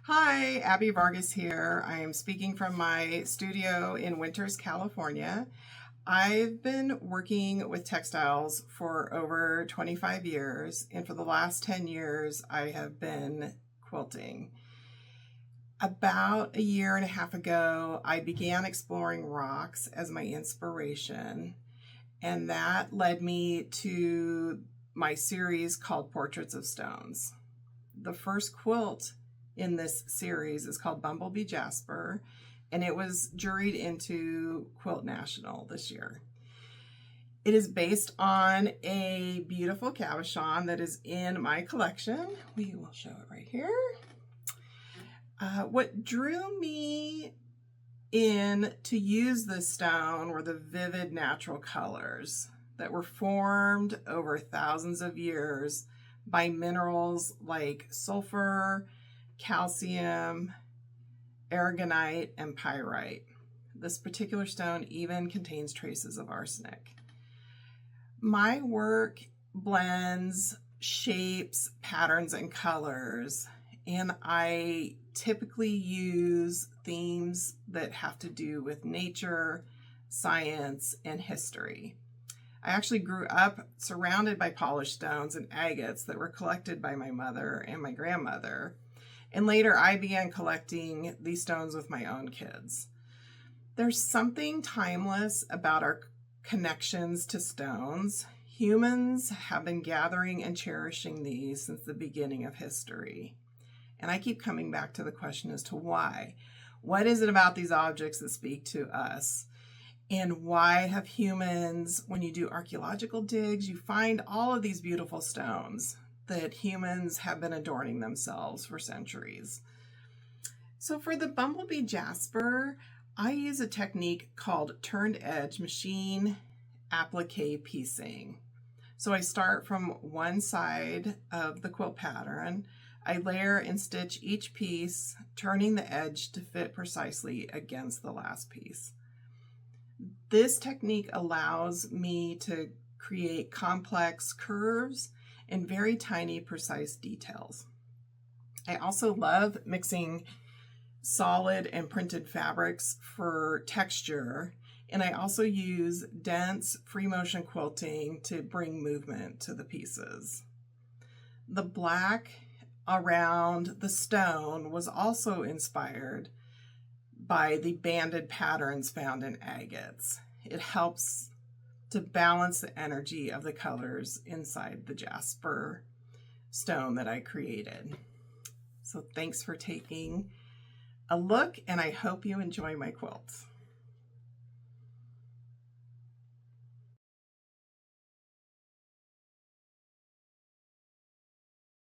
Hi, Abby Vargas here. I am speaking from my studio in Winters, California. I've been working with textiles for over 25 years, and for the last 10 years, I have been quilting. About a year and a half ago, I began exploring rocks as my inspiration, and that led me to my series called Portraits of Stones. The first quilt in this series is called Bumblebee Jasper, and it was juried into Quilt National this year. It is based on a beautiful cabochon that is in my collection. We will show it right here. What drew me in to use this stone were the vivid natural colors that were formed over thousands of years by minerals like sulfur, calcium, aragonite, and pyrite. This particular stone even contains traces of arsenic. My work blends shapes, patterns, and colors, and I typically use themes that have to do with nature, science, and history. I actually grew up surrounded by polished stones and agates that were collected by my mother and my grandmother. And later I began collecting these stones with my own kids. There's something timeless about our connections to stones. Humans have been gathering and cherishing these since the beginning of history. And I keep coming back to the question as to why. What is it about these objects that speak to us? And why have humans, when you do archaeological digs, you find all of these beautiful stones that humans have been adorning themselves for centuries. So for the Bumblebee Jasper, I use a technique called turned edge machine applique piecing. So I start from one side of the quilt pattern. I layer and stitch each piece, turning the edge to fit precisely against the last piece. This technique allows me to create complex curves and very tiny, precise details. I also love mixing solid and printed fabrics for texture, and I also use dense free motion quilting to bring movement to the pieces. The black around the stone was also inspired by the banded patterns found in agates. It helps to balance the energy of the colors inside the jasper stone that I created. So thanks for taking a look, and I hope you enjoy my quilts.